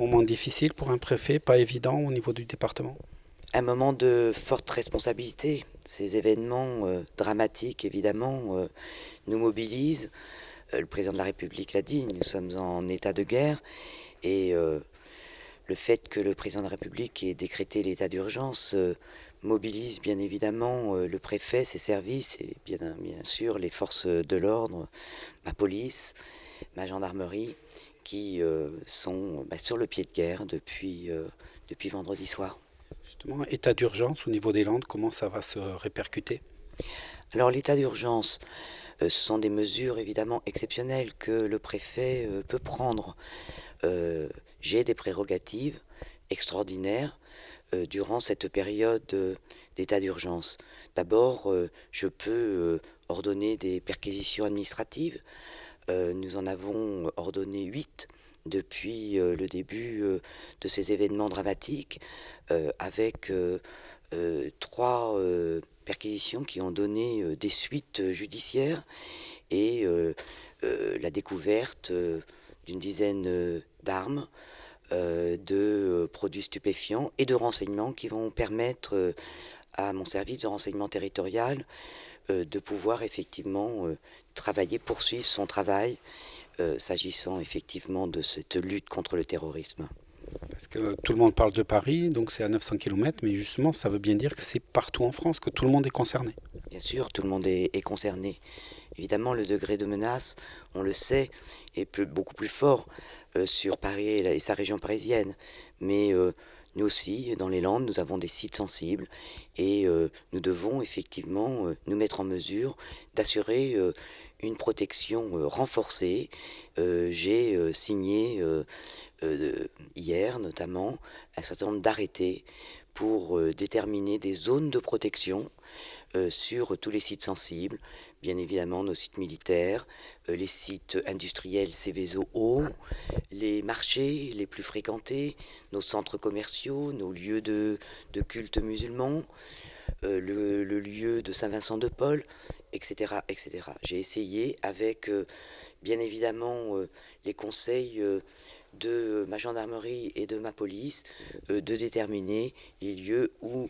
moment difficile pour un préfet, pas évident au niveau du département. Un moment de forte responsabilité. Ces événements dramatiques, évidemment, nous mobilisent. Le président de la République l'a dit, nous sommes en état de guerre et le fait que le président de la République ait décrété l'état d'urgence mobilise bien évidemment le préfet, ses services et bien sûr les forces de l'ordre, ma police, ma gendarmerie, qui sont sur le pied de guerre depuis vendredi soir. Justement, état d'urgence au niveau des Landes, comment ça va se répercuter? Alors l'état d'urgence, ce sont des mesures évidemment exceptionnelles que le préfet peut prendre. J'ai des prérogatives extraordinaires durant cette période d'état d'urgence. D'abord, je peux ordonner des perquisitions administratives. Nous en avons ordonné 8 depuis le début de ces événements dramatiques, avec 3 perquisitions qui ont donné des suites judiciaires et la découverte d'une dizaine d'armes, de produits stupéfiants et de renseignements qui vont permettre à mon service de renseignement territorial de pouvoir effectivement travailler, poursuivre son travail s'agissant effectivement de cette lutte contre le terrorisme. Parce que tout le monde parle de Paris, donc c'est à 900 km, mais justement, ça veut bien dire que c'est partout en France, que tout le monde est concerné. Bien sûr, tout le monde est concerné. Évidemment, le degré de menace, on le sait, est beaucoup plus fort sur Paris et sa région parisienne. Mais nous aussi, dans les Landes, nous avons des sites sensibles et nous devons effectivement nous mettre en mesure d'assurer une protection renforcée. J'ai signé hier notamment un certain nombre d'arrêtés pour déterminer des zones de protection sur tous les sites sensibles, bien évidemment nos sites militaires, les sites industriels Céveso Eau, les marchés les plus fréquentés, nos centres commerciaux, nos lieux de culte musulman, le lieu de Saint-Vincent-de-Paul, etc., etc. J'ai essayé avec bien évidemment les conseils de ma gendarmerie et de ma police de déterminer les lieux où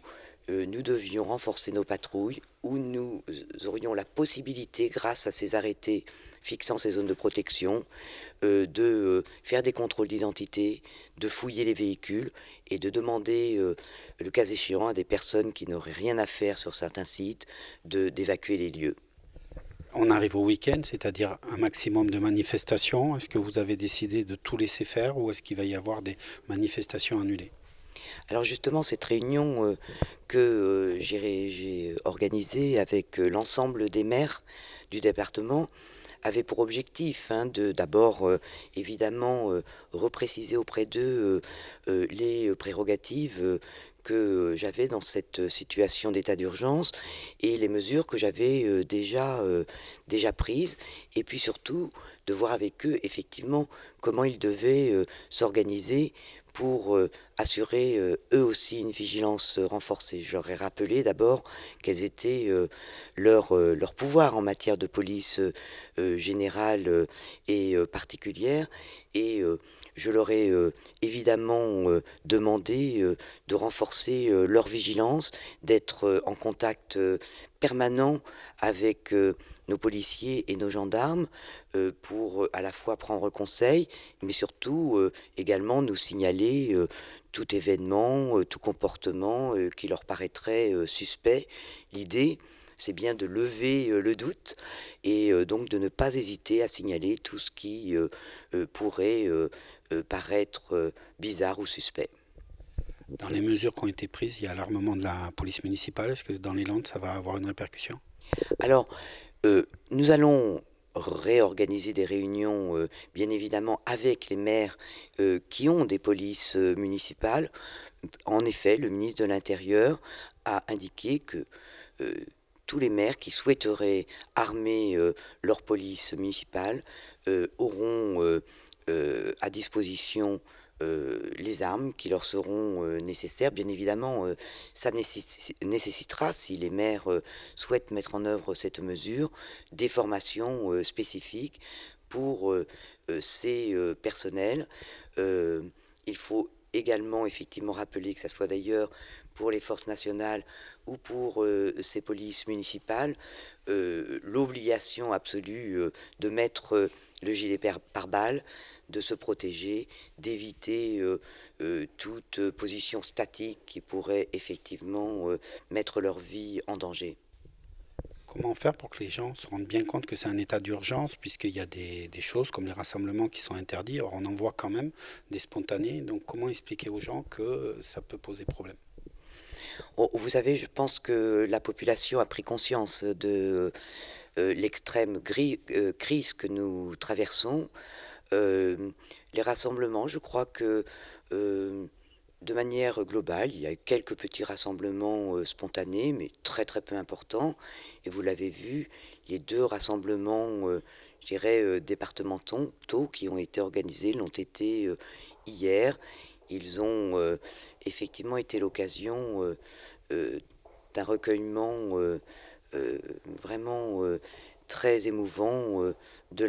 nous devions renforcer nos patrouilles, où nous aurions la possibilité, grâce à ces arrêtés fixant ces zones de protection, de faire des contrôles d'identité, de fouiller les véhicules et de demander, le cas échéant, à des personnes qui n'auraient rien à faire sur certains sites, d'évacuer les lieux. On arrive au week-end, c'est-à-dire un maximum de manifestations. Est-ce que vous avez décidé de tout laisser faire ou est-ce qu'il va y avoir des manifestations annulées? Alors justement, cette réunion que j'ai organisée avec l'ensemble des maires du département avait pour objectif de d'abord évidemment repréciser auprès d'eux les prérogatives que j'avais dans cette situation d'état d'urgence et les mesures que j'avais déjà prises, et puis surtout de voir avec eux effectivement comment ils devaient s'organiser pour assurer eux aussi une vigilance renforcée. Je leur ai rappelé d'abord quels étaient leurs pouvoirs en matière de police générale et particulière, et je leur ai évidemment demandé de renforcer leur vigilance, d'être en contact permanent avec nos policiers et nos gendarmes pour à la fois prendre conseil, mais surtout également nous signaler tout événement, tout comportement qui leur paraîtrait suspect. L'idée, c'est bien de lever le doute et donc de ne pas hésiter à signaler tout ce qui pourrait paraître bizarre ou suspect. Dans les mesures qui ont été prises, il y a l'armement de la police municipale. Est-ce que dans les Landes, ça va avoir une répercussion? Alors, nous allons réorganiser des réunions, bien évidemment, avec les maires qui ont des polices municipales. En effet, le ministre de l'Intérieur a indiqué que euh, tous les maires qui souhaiteraient armer leur police municipale auront à disposition les armes qui leur seront nécessaires. Bien évidemment, ça nécessitera, si les maires souhaitent mettre en œuvre cette mesure, des formations spécifiques pour ces personnels. Il il faut également effectivement rappeler que ça soit d'ailleurs pour les forces nationales ou pour ces polices municipales, l'obligation absolue de mettre le gilet pare-balles, de se protéger, d'éviter toute position statique qui pourrait effectivement mettre leur vie en danger. Comment faire pour que les gens se rendent bien compte que c'est un état d'urgence, puisqu'il y a des choses comme les rassemblements qui sont interdits, or on en voit quand même des spontanés, donc comment expliquer aux gens que ça peut poser problème? Oh, vous savez, je pense que la population a pris conscience de l'extrême crise que nous traversons. Les rassemblements, je crois que euh, de manière globale, il y a eu quelques petits rassemblements spontanés, mais très très peu importants. Et vous l'avez vu, les deux rassemblements, je dirais, départementaux qui ont été organisés l'ont été hier. Ils ont effectivement été l'occasion euh, d'un recueillement vraiment très émouvant de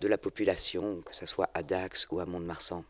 la population, que ce soit à Dax ou à Mont-de-Marsan.